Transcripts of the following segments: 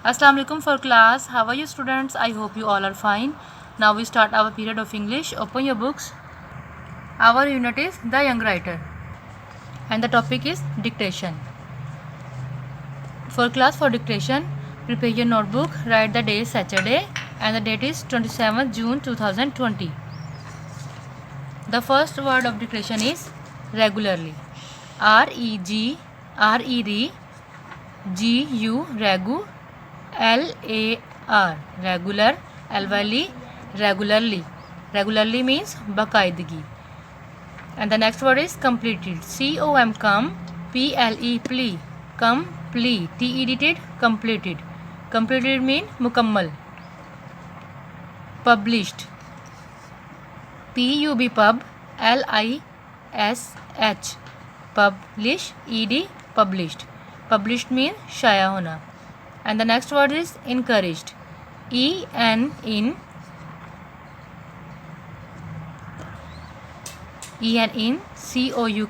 Assalamu alaikum for class. How are you students? I hope you all are fine. Now we start our period of English. Open your books. Our unit is The Young Writer and the topic is dictation. For class for dictation, prepare your notebook. Write the day is Saturday and the date is 27th June 2020. The first word of dictation is regularly. R-E-G-R-E-R G-U regu L-A-R regular L-Y-L-E regularly. Regularly means bakaidagi. And the next word is completed. C-O-M come P-L-E plea complete T-E-D-ted completed. Completed mean mukammal. Published P-U-B pub L-I-S-H publish E-D published. Published mean शाया होना. And the next word is encouraged. E-N in C-O-U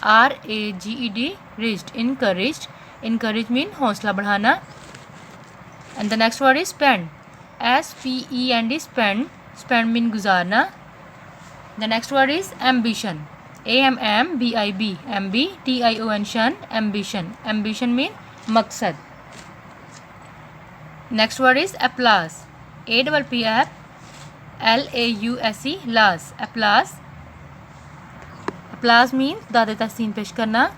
R-A-G-E-D raised encouraged. Encourage mean हौसला बढ़ाना. And the next word is spend. S-P-E-N-D spend. Spend mean गुजारना. The next word is ambition. A-M-M-B-I-B M-B-T-I-O-N शन ambition. Ambition mean मकसद. Next word is applause. A-P-P-L-A-U-S-E loss applause. Applause means दादे तहसीन पेश करना.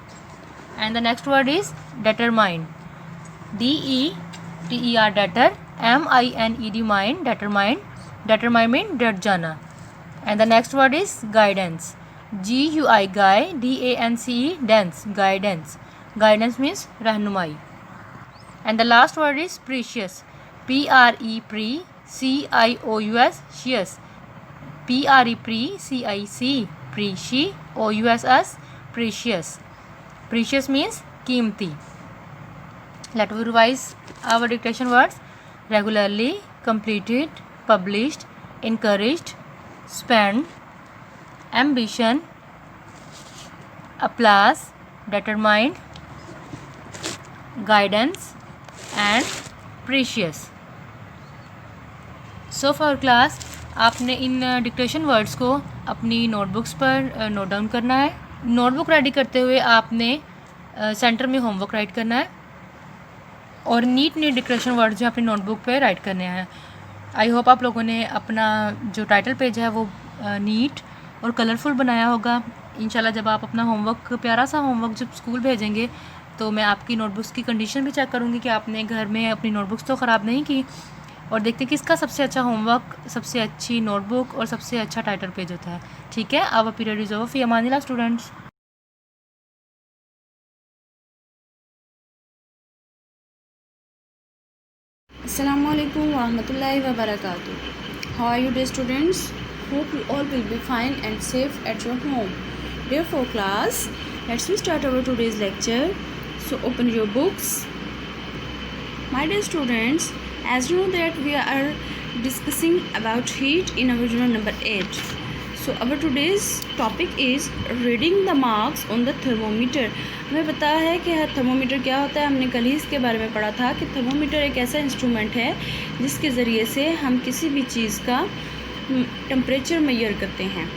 And the next word is determine. D-E-T-E-R deter M-I-N-E-D mind determine. Determine mean डट जाना. And the next word is guidance. G-U-I guy D-A-N-C-E dance guidance. Guidance means रहनुमाई. And the last word is precious. P-R-E pre C-I-O-U-S cious. P-R-E pre C-I-C preci O-U-S-S precious. Precious means कीमती. Let us revise our dictation words. Regularly, completed, published, encouraged, spend, ambition, applause, determined, guidance and precious. So for class आपने इन dictation words को अपनी notebooks पर note down करना है. Notebook ready करते हुए आपने सेंटर में होमवर्क राइट करना है और नीट डिक्टेशन वर्ड्स जो अपनी नोटबुक पे राइट करने हैं. आई होप आप लोगों ने अपना जो टाइटल पेज है वो नीट और कलरफुल बनाया होगा. इंशाल्लाह जब आप अपना होमवर्क प्यारा सा होमवर्क जब स्कूल भेजेंगे तो मैं आपकी नोटबुक्स की कंडीशन भी चेक करूँगी कि आपने घर में अपनी नोटबुक्स तो ख़राब नहीं की, और देखते किसका सबसे अच्छा होमवर्क, सबसे अच्छी नोटबुक और सबसे अच्छा टाइटल पेज होता है. ठीक है, आवर पीरियड इज़ ओवर. फी अमानिल्लाह students. Assalamualaikum warahmatullahi wabarakatuh. How are you dear students? Hope you all will be fine and safe at your home. Therefore class, let's start our today's lecture. So open your books. My dear students, as you know that we are discussing about heat in our unit number 8. So our today's topic is reading the marks on the thermometer. हमें पता है कि thermometer क्या होता है. हमने कल ही इसके बारे में पढ़ा था कि थर्मोमीटर एक ऐसा इंस्ट्रूमेंट है जिसके ज़रिए से हम किसी भी चीज़ का टेम्परेचर मेजर करते हैं.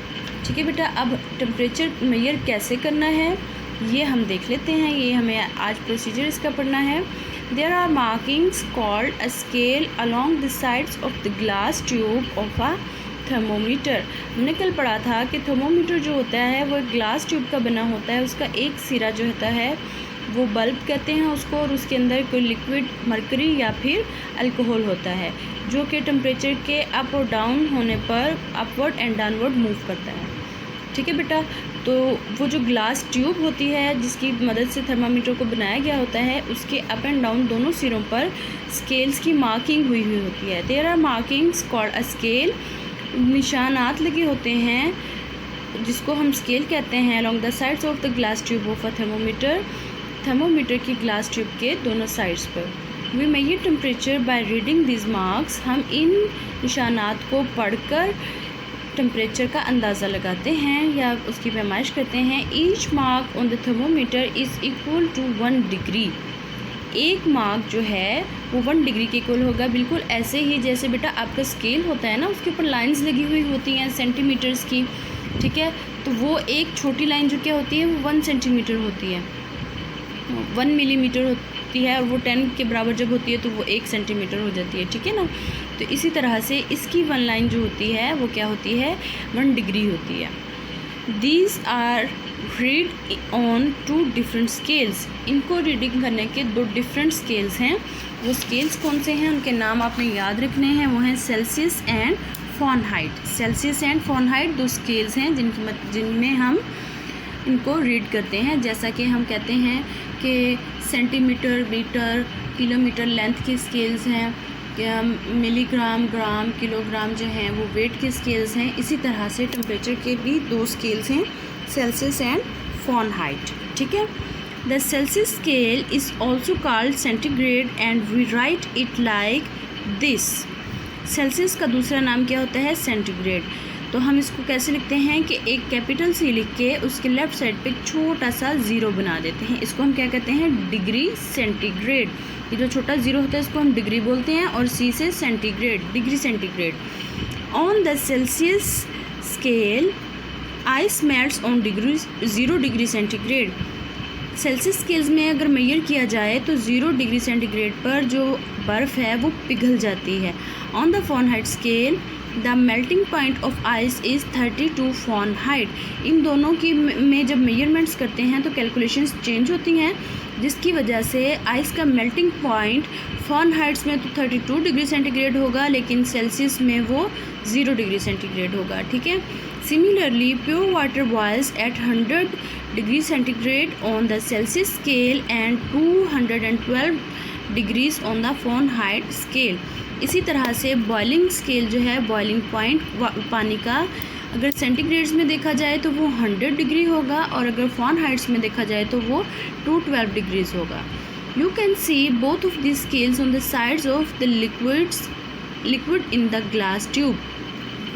ठीक है बेटा, अब टेम्परेचर मेजर कैसे करना है ये हम देख लेते हैं. ये हमें आज प्रोसीजर इसका पढ़ना है. There are markings called a scale along the sides of the glass tube of a thermometer. हमने कल पढ़ा था कि थर्मोमीटर जो होता है वो ग्लास ट्यूब का बना होता है. उसका एक सिरा जो होता है वो बल्ब कहते हैं उसको, और उसके अंदर कोई लिक्विड मरकरी या फिर अल्कोहल होता है जो कि टेम्परेचर के अप और डाउन होने पर अपवर्ड एंड डाउनवर्ड मूव करता है. ठीक है बेटा, तो वो जो ग्लास ट्यूब होती है जिसकी मदद से थर्मामीटर को बनाया गया होता है उसके अप एंड डाउन दोनों सिरों पर स्केल्स की मार्किंग हुई होती है. There are markings called a scale. निशानात लगे होते हैं जिसको हम स्केल कहते हैं along the sides of the glass tube of a thermometer. Thermometer की ग्लास ट्यूब के दोनों साइड्स पर. We measure temperature by reading this marks. हम इन निशानात को पढ़कर टेम्परेचर का अंदाज़ा लगाते हैं या उसकी पैमाइश करते हैं. Each mark on the thermometer is equal to 1 degree. एक मार्क जो है वो 1 डिग्री के इक्वल होगा। बिल्कुल ऐसे ही जैसे बेटा आपका स्केल होता है ना, उसके ऊपर लाइंस लगी हुई होती हैं सेंटीमीटर्स की, ठीक है। तो वो एक छोटी लाइन जो क्या होती है वो 1 सेंटीमीटर होती है, 1 मिलीमीटर होती है, और वो 10 के बराबर जब होती है तो वो 1 सेंटीमीटर हो जाती है, ठीक है ना। तो इसी तरह से इसकी 1 लाइन जो होती है वो क्या होती है, 1 डिग्री होती है। These are read on 2 different scales। इनको रीडिंग करने के 2 डिफरेंट स्केल्स हैं। वो स्केल्स कौन से हैं उनके नाम आपने याद रखने हैं, वो हैं Celsius and Fahrenheit. Celsius and Fahrenheit 2 scales हैं जिनमें हम इनको रीड करते हैं। जैसा कि हम कहते हैं कि सेंटीमीटर, मीटर, किलोमीटर लेंथ के स्केल्स हैं, मिलीग्राम, ग्राम, किलोग्राम जो हैं वो वेट के स्केल्स हैं। इसी तरह से टेम्परेचर के भी 2 स्केल्स हैं, सेल्सियस एंड फ़ारेनहाइट, ठीक है। The Celsius scale is also called centigrade and we write it like this. Celsius का दूसरा नाम क्या होता है, सेंटीग्रेड। तो हम इसको कैसे लिखते हैं कि एक कैपिटल सी लिख के उसके लेफ़्ट साइड पे छोटा सा ज़ीरो बना देते हैं। इसको हम क्या कहते हैं, डिग्री सेंटीग्रेड। ये जो छोटा ज़ीरो होता है इसको हम डिग्री बोलते हैं, और सी से centigrade, degree centigrade. On the Celsius scale ice melts on 0 degree centigrade. Celsius scales में अगर मेजर किया जाए तो 0 डिग्री सेंटीग्रेड पर जो बर्फ़ है वो पिघल जाती है। On the Fahrenheit scale the melting point of ice is 32 Fahrenheit. इन दोनों की में जब मेजरमेंट्स करते हैं तो कैलकुलेशंस चेंज होती हैं, जिसकी वजह से आइस का मेल्टिंग पॉइंट फ़ारेनहाइट्स में तो 32 डिग्री सेंटीग्रेड होगा, लेकिन सेल्सियस में वो 0 डिग्री सेंटीग्रेड होगा, ठीक है। Similarly pure water boils at 100 degree centigrade on the Celsius scale and 212 degrees on the Fahrenheit scale. इसी तरह से बॉइलिंग स्केल जो है, बॉइलिंग पॉइंट पानी का, अगर सेंटीग्रेड्स में देखा जाए तो वो 100 डिग्री होगा, और अगर फ़ारेनहाइट्स में देखा जाए तो वो 212 डिग्रीज़ होगा। You can C both of this scales on the sides of the liquid in the glass tube.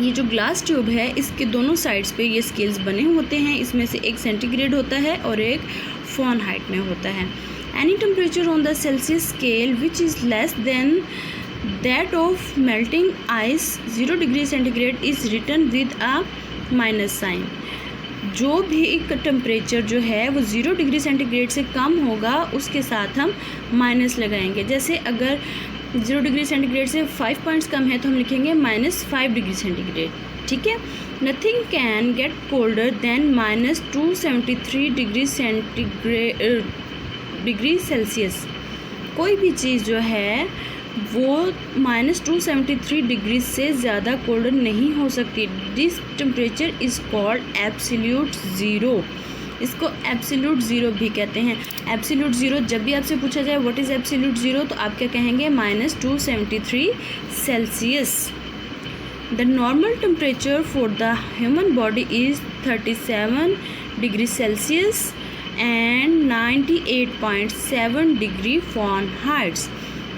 ये जो ग्लास ट्यूब है इसके दोनों साइड्स पे ये स्केल्स बने होते हैं। इसमें से एक सेंटीग्रेड होता है और एक फ़ारेनहाइट में होता है। Any temperature on the Celsius scale which is less than that of melting ice 0 degree centigrade is written with a minus sign. जो भी एक टेम्परेचर जो है वो 0 डिग्री सेंटीग्रेड से कम होगा उसके साथ हम माइनस लगाएंगे। जैसे अगर 0 डिग्री सेंटीग्रेड से 5 पॉइंट्स कम है तो हम लिखेंगे -5 डिग्री सेंटीग्रेड, ठीक है। Nothing can get colder than -273 degree Celsius. कोई भी चीज़ जो है वो -273 डिग्री से ज़्यादा कोल्ड नहीं हो सकती। This temperature is called absolute zero. इसको एब्सोल्यूट ज़ीरो भी कहते हैं। एब्सोल्यूट ज़ीरो जब भी आपसे पूछा जाए व्हाट इज़ एब्सोल्यूट ज़ीरो तो आप क्या कहेंगे, -273 Celsius. The normal temperature for the human body is 37 degree Celsius and 98.7 degree Fahrenheit,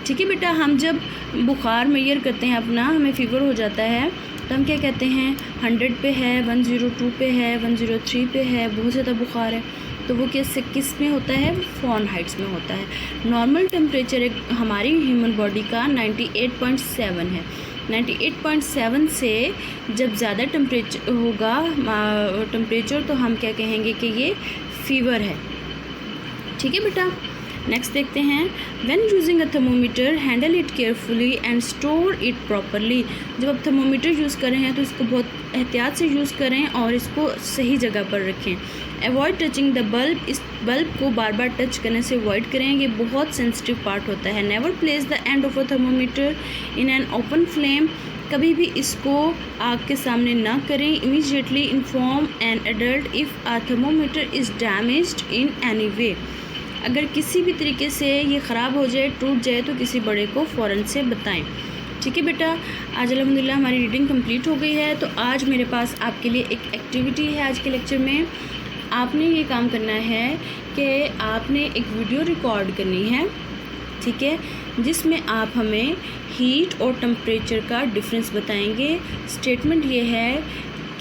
ठीक है बेटा। हम जब बुखार मेजर करते हैं अपना, हमें फ़ीवर हो जाता है तो हम क्या कहते हैं, 100 पे है, 102 पे है, 103 पे है, बहुत ज़्यादा बुखार है, तो वो किस में होता है, फ़ारेनहाइट्स में होता है। नॉर्मल टेम्परेचर हमारी ह्यूमन बॉडी का 98.7 है। 98.7 से जब ज़्यादा टेम्परेचर होगा टेम्परेचर तो हम क्या कहेंगे कि ये फ़ीवर है, ठीक है बेटा। नेक्स्ट देखते हैं, when using a thermometer handle it carefully and store it properly. जब आप थर्मोमीटर यूज़ कर रहे हैं तो इसको बहुत एहतियात से यूज़ करें और इसको सही जगह पर रखें। Avoid touching the bulb. इस बल्ब को बार बार टच करने से अवॉइड करें, ये बहुत सेंसिटिव पार्ट होता है। Never place the end of a thermometer in an open flame. कभी भी इसको आग के सामने ना करें। Immediately inform an adult if a thermometer is damaged in any way. अगर किसी भी तरीके से ये ख़राब हो जाए, टूट जाए, तो किसी बड़े को फ़ौरन से बताएं, ठीक है बेटा। आज अल्हम्दुलिल्लाह हमारी रीडिंग कंप्लीट हो गई है। तो आज मेरे पास आपके लिए एक एक्टिविटी है। आज के लेक्चर में आपने ये काम करना है कि आपने एक वीडियो रिकॉर्ड करनी है, ठीक है, जिसमें आप हमें हीट और टेम्परेचर का डिफरेंस बताएंगे। स्टेटमेंट ये है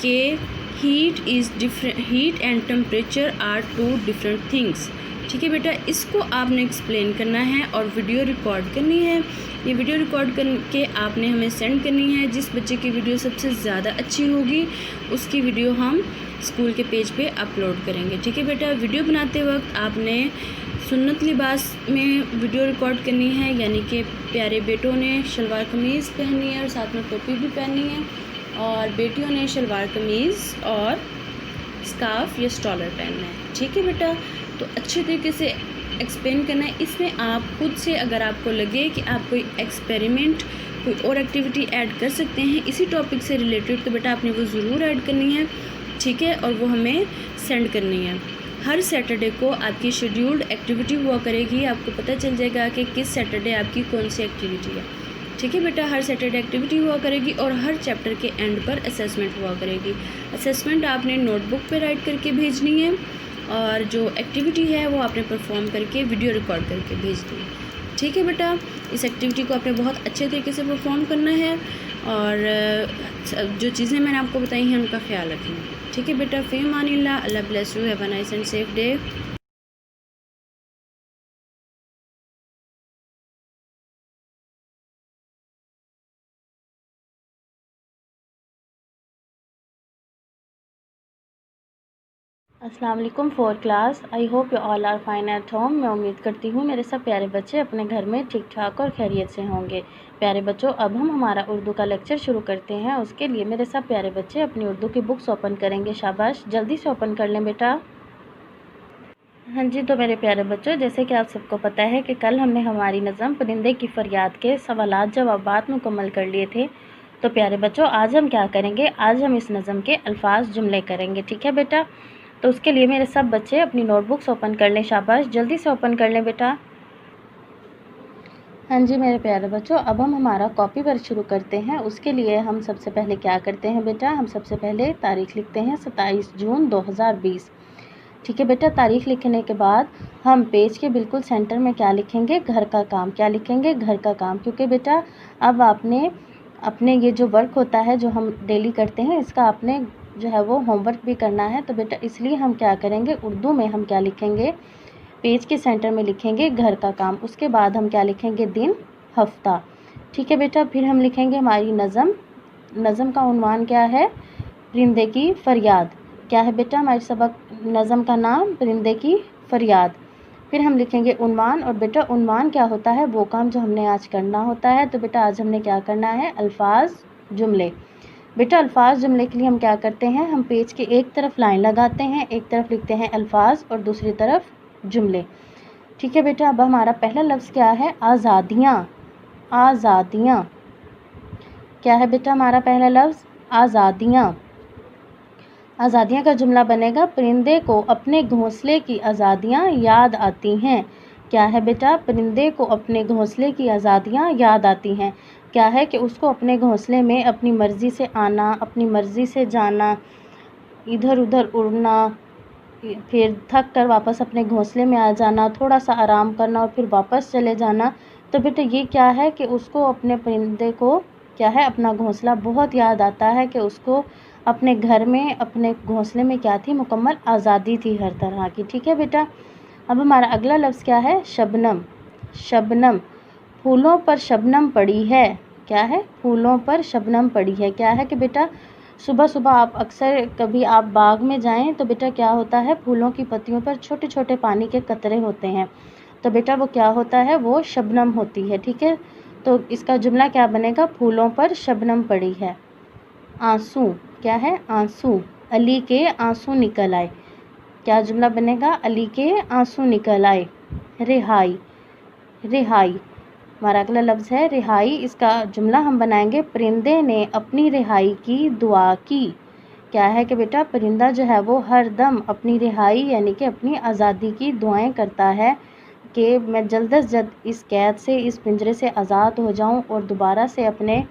कि heat and temperature are 2 different things, ठीक है बेटा, इसको आपने एक्सप्लेन करना है और वीडियो रिकॉर्ड करनी है। ये वीडियो रिकॉर्ड करके आपने हमें सेंड करनी है। जिस बच्चे की वीडियो सबसे ज़्यादा अच्छी होगी उसकी वीडियो हम स्कूल के पेज पे अपलोड करेंगे। ठीक है बेटा, वीडियो बनाते वक्त आपने सुन्नत लिबास में वीडियो रिकॉर्ड करनी है, यानी कि प्यारे बेटों ने शलवार कमीज़ पहनी है और साथ में टोपी भी पहनी है, और बेटियों ने शलवार कमीज़ और स्कार्फ या स्टॉलर पहनना है। ठीक है बेटा, तो अच्छे तरीके से एक्सप्लेन करना है। इसमें आप खुद से अगर आपको लगे कि आप कोई एक्सपेरिमेंट, कोई और एक्टिविटी ऐड कर सकते हैं इसी टॉपिक से रिलेटेड, तो बेटा आपने वो ज़रूर ऐड करनी है। ठीक है, और वो हमें सेंड करनी है। हर सैटरडे को आपकी शेड्यूल्ड एक्टिविटी हुआ करेगी, आपको पता चल जाएगा कि किस सैटरडे आपकी कौन सी एक्टिविटी है। ठीक है बेटा, हर सैटरडे एक्टिविटी हुआ करेगी और हर चैप्टर के एंड पर असेसमेंट हुआ करेगी। असेसमेंट आपने नोटबुक पे राइट करके भेजनी है और जो एक्टिविटी है वो आपने परफॉर्म करके वीडियो रिकॉर्ड करके भेजनी है। ठीक है बेटा, इस एक्टिविटी को आपने बहुत अच्छे तरीके से परफॉर्म करना है और जो चीज़ें मैंने आपको बताई हैं उनका ख्याल रखना है। ठीक है बेटा, फ़ी अमानिल्लाह, अल्लाह bless you, have a nice and safe day. अस्सलाम वालेकुम for class. I hope you all are fine at home. मैं उम्मीद करती हूँ मेरे सब प्यारे बच्चे अपने घर में ठीक ठाक और खैरियत से होंगे। प्यारे बच्चों, अब हम हमारा उर्दू का लेक्चर शुरू करते हैं। उसके लिए मेरे सब प्यारे बच्चे अपनी उर्दू की बुक्स ओपन करेंगे। शाबाश, जल्दी से ओपन कर लें बेटा। हाँ जी, तो मेरे प्यारे बच्चों, जैसे कि आप सबको पता है कि कल हमने हमारी नज़म परिंदे की फरियाद के सवालात जवाबात मुकम्मल कर लिए थे। तो प्यारे बच्चों, आज हम क्या करेंगे, आज हम इस नज़म के अल्फाज जुमले करेंगे। ठीक है बेटा, तो उसके लिए मेरे सब बच्चे अपनी नोटबुक्स ओपन कर लें। शाबाश, जल्दी से ओपन कर लें बेटा। हाँ जी मेरे प्यारे बच्चों, अब हम हमारा कॉपी वर्क शुरू करते हैं। उसके लिए हम सबसे पहले क्या करते हैं बेटा, हम सबसे पहले तारीख़ लिखते हैं 27 जून 2020। ठीक है बेटा, तारीख़ लिखने के बाद हम पेज के बिल्कुल सेंटर में क्या लिखेंगे, घर का काम। क्या लिखेंगे, घर का काम, क्योंकि बेटा अब आपने अपने ये जो वर्क होता है जो हम डेली करते हैं इसका आपने जो है वो होमवर्क भी करना है। तो बेटा इसलिए हम क्या करेंगे, उर्दू में हम क्या लिखेंगे, पेज के सेंटर में लिखेंगे घर का काम। उसके बाद हम क्या लिखेंगे, दिन, हफ्ता। ठीक है बेटा, फिर हम लिखेंगे हमारी नज़म। नज़म का उन्वान क्या है, परिंदे की फरियाद। क्या है बेटा हमारे सबक नज़म का नाम, परिंदे की फरियाद। फिर हम लिखेंगे उन्वान, और बेटा उन्वान क्या होता है, वो काम जो हमने आज करना होता है। तो बेटा आज हमने क्या करना है, अल्फाज जुमले। बेटा अल्फाज जुमले के लिए हम क्या करते हैं, हम पेज के एक तरफ लाइन लगाते हैं, एक तरफ लिखते हैं अल्फाज और दूसरी तरफ जुमले। ठीक है बेटा, अब हमारा पहला लफ्ज़ क्या है, आज़ादियाँ। आज़ादियाँ क्या है बेटा हमारा पहला लफ्ज़, आज़ादियाँ। आज़ादियाँ का जुमला बनेगा, परिंदे को अपने घोंसले की आज़ादियाँ याद आती हैं। क्या है बेटा, परिंदे को अपने घोंसले की आज़ादियाँ याद आती हैं। क्या है कि उसको अपने घोंसले में अपनी मर्ज़ी से आना, अपनी मर्ज़ी से जाना, इधर उधर उड़ना, फिर थक कर वापस अपने घोंसले में आ जाना, थोड़ा सा आराम करना और फिर वापस चले जाना। तो बेटा ये क्या है कि उसको, अपने परिंदे को क्या है, अपना घोंसला बहुत याद आता है कि उसको अपने घर में, अपने घोंसले में क्या थी, मुकम्मल आज़ादी थी हर तरह की। ठीक है बेटा, अब हमारा अगला लफ्ज़ क्या है, शबनम। शबनम, फूलों पर शबनम पड़ी है। क्या है, फूलों पर शबनम पड़ी है। क्या है कि बेटा सुबह सुबह आप अक्सर कभी आप बाग में जाएं तो बेटा क्या होता है, फूलों की पत्तियों पर छोटे छोटे पानी के कतरे होते हैं। तो बेटा वो क्या होता है, वो शबनम होती है। ठीक है, तो इसका जुमला क्या बनेगा, फूलों पर शबनम पड़ी है। आंसू, क्या है, आंसू। अली के आंसू निकल आए। क्या जुमला बनेगा, अली के आंसू निकल आए। रिहाई। रिहाई हमारा अगला लफ्ज़ है रिहाई। इसका जुमला हम बनाएंगे, परिंदे ने अपनी रिहाई की दुआ की। क्या है कि बेटा परिंदा जो है वो हर दम अपनी रिहाई यानी कि अपनी आज़ादी की दुआएं करता है कि मैं जल्द से जल्द इस कैद से, इस पिंजरे से आज़ाद हो जाऊं और दोबारा से अपने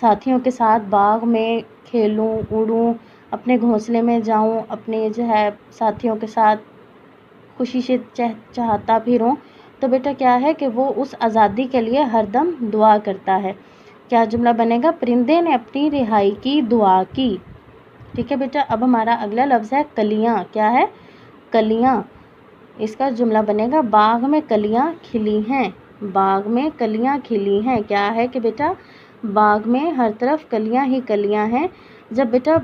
साथियों के साथ बाग में खेलूं, उड़ूं, अपने घोंसले में जाऊं, अपने जो है साथियों के साथ खुशी से चाहता फिरूं। तो बेटा क्या है कि वो उस आज़ादी के लिए हरदम दुआ करता है। क्या जुमला बनेगा, परिंदे ने अपनी रिहाई की दुआ की। ठीक है बेटा, अब हमारा अगला लफ्ज़ है कलियाँ। क्या है, कलियाँ। इसका जुमला बनेगा बाग में कलियां खिली हैं। बाग में कलियां खिली हैं क्या है कि बेटा बाग में हर तरफ कलियां ही कलियां हैं। जब बेटा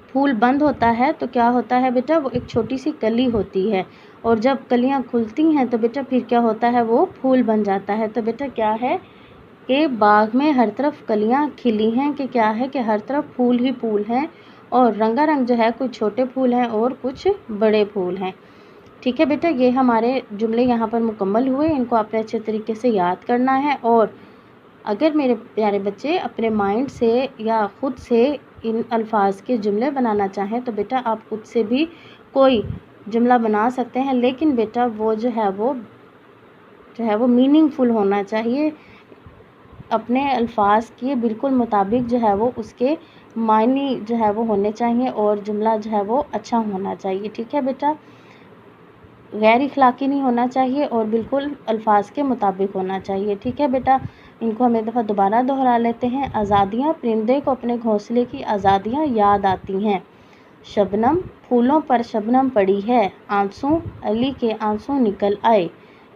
फूल बंद होता है तो क्या होता है बेटा, वो एक छोटी सी कली होती है, और जब कलियां खुलती हैं तो बेटा फिर क्या होता है, वो फूल बन जाता है। तो बेटा क्या है कि बाग में हर तरफ कलियां खिली हैं कि क्या है कि हर तरफ फूल ही फूल हैं, और रंगारंग जो है कुछ छोटे फूल हैं और कुछ बड़े फूल हैं। ठीक है बेटा, ये हमारे जुमले यहाँ पर मुकम्मल हुए। इनको आपने अच्छे तरीके से याद करना है, और अगर मेरे प्यारे बच्चे अपने माइंड से या ख़ुद से इन अल्फाज के जुमले बनाना चाहें तो बेटा आप खुद से भी कोई जुमला बना सकते हैं, लेकिन बेटा वो जो है वो मीनिंगफुल होना चाहिए। अपने अल्फाज के बिल्कुल मुताबिक जो है वो उसके मायने जो है वो होने चाहिए, और जुमला जो है वो अच्छा होना चाहिए। ठीक है बेटा, गैर इखलाकी नहीं होना चाहिए और बिल्कुल अल्फाज के मुताबिक होना चाहिए। ठीक है बेटा, इनको हम एक दफ़ा दोबारा दोहरा लेते हैं। आज़ादियाँ, परिंदे को अपने घोंसले की आज़ादियाँ याद आती हैं। शबनम, फूलों पर शबनम पड़ी है। आंसू, अली के आंसू निकल आए।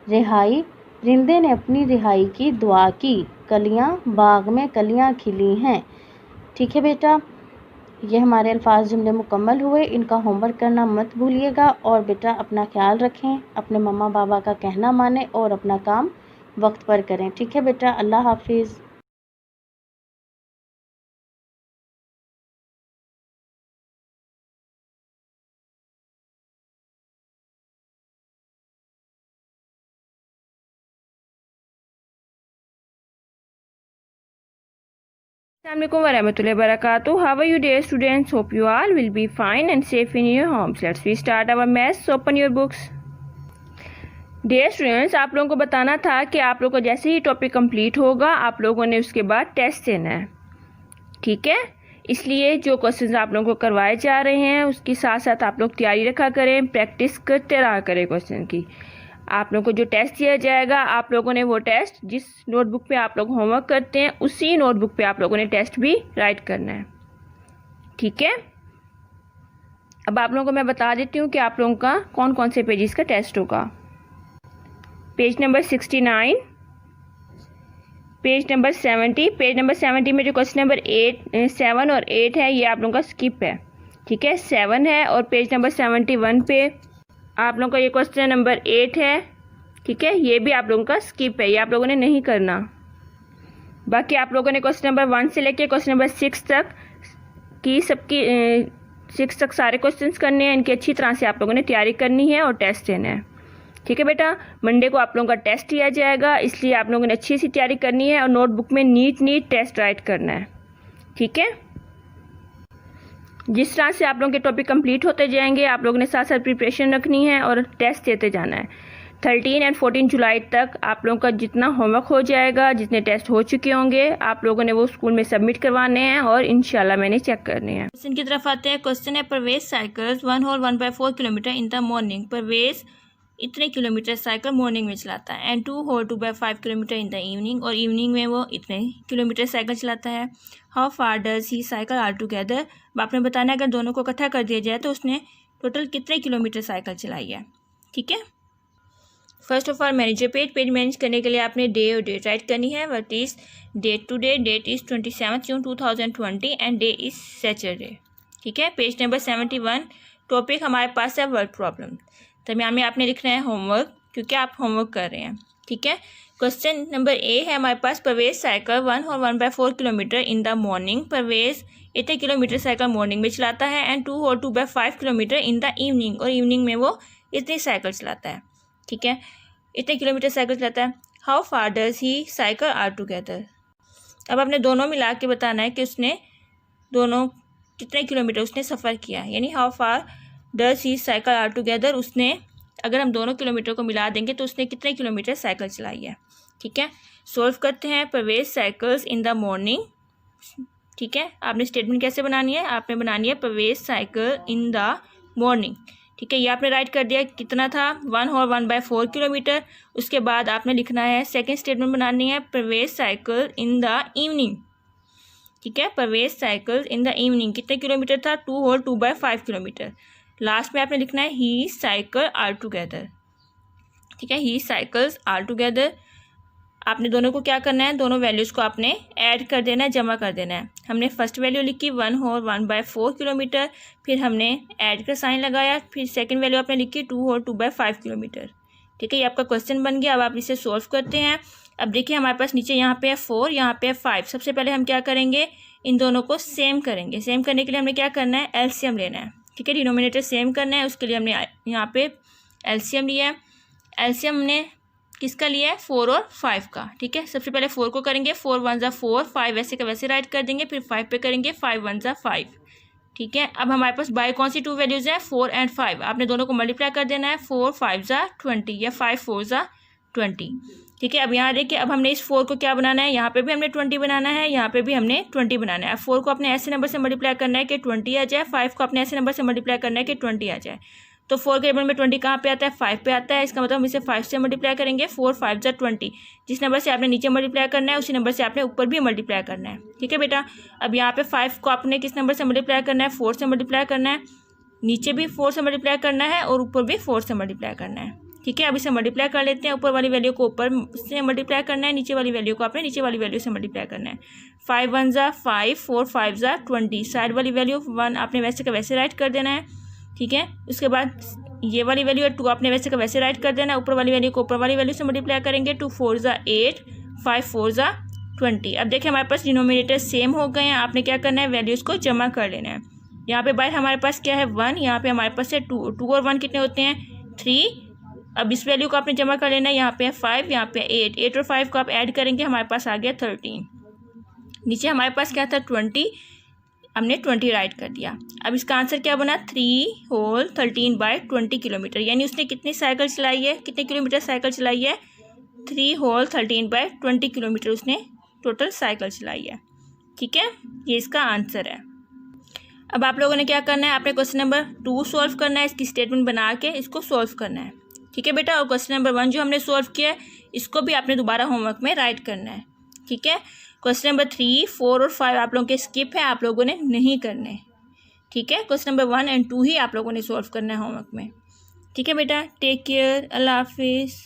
रिहाई, परिंदे ने अपनी रिहाई की दुआ की। कलियाँ, बाग में कलियाँ खिली हैं। ठीक है बेटा, ये हमारे अल्फाज जुमले मुकम्मल हुए। इनका होमवर्क करना मत भूलिएगा, और बेटा अपना ख्याल रखें, अपने मम्मा पापा का कहना मानें और अपना काम वक्त पर करें। ठीक है बेटा, अल्लाह हाफिज़। Assalamualaikum warahmatullahi wabarakatuh. How are you dear students? Hope you all will be fine and safe in your homes. Let's we start our maths. Open your books. Dear students, आप लोगों को बताना था कि आप लोगों को जैसे ही टॉपिक कंप्लीट होगा आप लोगों ने उसके बाद टेस्ट देना है। ठीक है, इसलिए जो क्वेश्चंस आप लोगों को करवाए जा रहे हैं उसके साथ साथ आप लोग तैयारी रखा करें, प्रैक्टिस करते रहा करें क्वेश्चन की। आप लोगों को जो टेस्ट दिया जाएगा आप लोगों ने वो टेस्ट जिस नोटबुक पे आप लोग होमवर्क करते हैं उसी नोटबुक पे आप लोगों ने टेस्ट भी राइट करना है। ठीक है, अब आप लोगों को मैं बता देती हूँ कि आप लोगों का कौन कौन से पेजेस का टेस्ट होगा। Page number 69, page number 70। Page number 70 में जो क्वेश्चन नंबर 7 और 8 है ये आप लोगों का स्किप है। ठीक है, 7 है, और पेज नंबर 71 पे आप लोगों का ये क्वेश्चन नंबर 8 है। ठीक है, ये भी आप लोगों का स्किप है, ये आप लोगों ने नहीं करना। बाकी आप लोगों ने क्वेश्चन नंबर 1 से लेके क्वेश्चन नंबर 6 तक की 6 तक सारे क्वेश्चंस करने हैं। इनकी अच्छी तरह से आप लोगों ने तैयारी करनी है और टेस्ट देना है। ठीक है बेटा, मंडे को आप लोगों का टेस्ट लिया जाएगा, इसलिए आप लोगों ने अच्छी सी तैयारी करनी है और नोटबुक में नीट टेस्ट राइट करना है। ठीक है, जिस तरह से आप लोगों के टॉपिक कंप्लीट होते जाएंगे आप लोगों ने साथ साथ प्रिपरेशन रखनी है और टेस्ट देते जाना है। 13 और 14 जुलाई तक आप लोगों का जितना होमवर्क हो जाएगा, जितने टेस्ट हो चुके होंगे आप लोगों ने वो स्कूल में सबमिट करवाने हैं और इंशाल्लाह मैंने चेक करने हैं। क्वेश्चन की तरफ आते हैं। क्वेश्चन है, परवेज साइकिल्स 1 और 1/4 kilometre in the morning. Parvez इतने किलोमीटर साइकिल मॉर्निंग में चलाता है, एंड 2 और 2/5 किलोमीटर इन द इवनिंग, और इवनिंग में वो इतने किलोमीटर साइकिल चलाता है। How far does he cycle altogether. आपने बताना है अगर दोनों को इकट्ठा कर दिया जाए तो उसने टोटल कितने किलोमीटर साइकिल चलाई है। ठीक है, first of all manager page manage करने के लिए आपने डे और डेट राइट करनी है। What is date today, date is 27 June 2020 and day is Saturday. ठीक है, पेज नंबर 71 टॉपिक हमारे पास है वर्ड प्रॉब्लम। दरमियान में आपने लिखना है होमवर्क, क्योंकि आप होमवर्क कर रहे हैं। ठीक है, क्वेश्चन नंबर ए है हमारे पास, परवेज साइकिल 1 और 1/4 kilometre in the morning. Parvez इतने किलोमीटर साइकिल मॉर्निंग में चलाता है, एंड 2 और 2/5 किलोमीटर इन द इवनिंग, और इवनिंग में वो इतनी साइकिल चलाता है। ठीक है, इतने किलोमीटर साइकिल चलाता है। How far does he cycle altogether. अब आपने दोनों मिला के बताना है कि उसने दोनों कितने किलोमीटर उसने सफ़र किया, यानी how far does he cycle altogether. उसने अगर हम दोनों किलोमीटर को मिला देंगे तो उसने कितने किलोमीटर साइकिल चलाई है। ठीक है, सॉल्व करते हैं। Parvez cycles in the morning. ठीक है, आपने स्टेटमेंट कैसे बनानी है, आपने बनानी है Parvez cycle in the morning. ठीक है, ये आपने राइट कर दिया कितना था 1 और 1/4 किलोमीटर। उसके बाद आपने लिखना है सेकेंड स्टेटमेंट बनानी है Parvez cycle in the evening. ठीक है, Parvez cycle in the evening कितने किलोमीटर था 2 और 2/5 किलोमीटर। लास्ट में आपने लिखना है ही साइकिल आर टुगेदर, ठीक है, ही साइकिल्स आर टुगेदर। आपने दोनों को क्या करना है, दोनों वैल्यूज़ को आपने ऐड कर देना है, जमा कर देना है। हमने फर्स्ट वैल्यू लिखी 1 होल 1/4 किलोमीटर, फिर हमने ऐड का साइन लगाया, फिर सेकंड वैल्यू आपने लिखी 2 होल 2/5 किलोमीटर, ठीक है। ये आपका क्वेश्चन बन गया। अब आप इसे सॉल्व करते हैं। अब देखिए हमारे पास नीचे यहाँ पे है 4, यहाँ पे है 5। सबसे पहले हम क्या करेंगे, इन दोनों को सेम करेंगे। सेम करने के लिए हमने क्या करना है, एलसीएम लेना है, ठीक है। डिनोमिनेटर सेम करना है, उसके लिए हमने यहाँ पे एलसीएम लिया है। एलसीएम हमने किसका लिया है, 4 और 5 का, ठीक है। सबसे पहले 4 को करेंगे, 4 1 ज़ा 4, 5 वैसे का वैसे राइट कर देंगे, फिर 5 पे करेंगे, 5 1 ज़ा 5, ठीक है। अब हमारे पास बाय कौन सी 2 वैल्यूज़ हैं, 4 एंड 5। आपने दोनों को मल्टीप्लाई कर देना है, 4 5 ज़ा 20 या 5 4 ज़ा 20, ठीक है। अब यहाँ देखिए, अब हमने इस 4 को क्या बनाना है, यहाँ पे भी हमने 20 बनाना है, यहाँ पे भी हमने 20 बनाना है। अब 4 को अपने ऐसे नंबर से मल्टीप्लाई करना है कि 20 आ जाए, 5 को अपने ऐसे नंबर से मल्टीप्लाई करना है कि 20 आ जाए। तो 4 के टेबल में 20 कहाँ पे आता है, 5 पे आता है। इसका मतलब हम इसे 5 से मल्टीप्लाई करेंगे, 4 5 ज़ा 20। जिस नंबर से आपने नीचे मल्टीप्लाई करना है उसी नंबर से आपने ऊपर भी मल्टीप्लाई करना है, ठीक है बेटा। अब यहाँ पे 5 को आपने किस नंबर से मल्टीप्लाई करना है, 4 से मल्टीप्लाई करना है, नीचे भी 4 से मल्टीप्लाई करना है और ऊपर भी 4 से मल्टीप्लाई करना है, ठीक है। अब इसे मल्टीप्लाई कर लेते हैं। ऊपर वाली वैल्यू को ऊपर से मल्टीप्लाई करना है, नीचे वाली वैल्यू को आपने नीचे वाली वैल्यू से मल्टीप्लाई करना है। 5 1 ज़ा 5, 4 5 ज़ा 20। साइड वाली वैल्यू 1 आपने वैसे का वैसे राइट कर देना है, ठीक है। उसके बाद ये वाली वैल्यू है 2 आपने वैसे का वैसे राइट कर देना है। ऊपर वाली वैल्यू को ऊपर वाली वैल्यू से मल्टीप्लाई करेंगे, 2 4 ज़ा 8, 5 4 ज़ा 20। अब देखिए हमारे पास डिनोमिनेटर सेम हो गए हैं। आपने क्या करना है, वैल्यूज़ को जमा कर लेना है। यहाँ पे बाय हमारे पास क्या है 1, यहाँ पे हमारे पास है 2, 2 और 1 कितने होते हैं, 3। अब इस वैल्यू को आपने जमा कर लेना है, यहाँ पे है 5, यहाँ पे 8, 8 और 5 को आप ऐड करेंगे, हमारे पास आ गया 13। नीचे हमारे पास क्या था 20, हमने 20 राइट कर दिया। अब इसका आंसर क्या बना, 3 होल 13/20 किलोमीटर। यानी उसने कितनी साइकिल चलाई है, कितने किलोमीटर साइकिल चलाई है, 3 होल 13/20 किलोमीटर उसने टोटल साइकिल चलाई है, ठीक है। ये इसका आंसर है। अब आप लोगों ने क्या करना है, आपने क्वेश्चन नंबर 2 सॉल्व करना है, इसकी स्टेटमेंट बना के इसको सॉल्व करना है, ठीक है बेटा। और क्वेश्चन नंबर 1 जो हमने सॉल्व किया है इसको भी आपने दोबारा होमवर्क में राइट करना है, ठीक है। क्वेश्चन नंबर 3 4 और 5 आप लोगों के स्किप है, आप लोगों ने नहीं करने, ठीक है। क्वेश्चन नंबर 1 एंड 2 ही आप लोगों ने सॉल्व करना है होमवर्क में, ठीक है बेटा। टेक केयर, अल्लाह हाफिज़।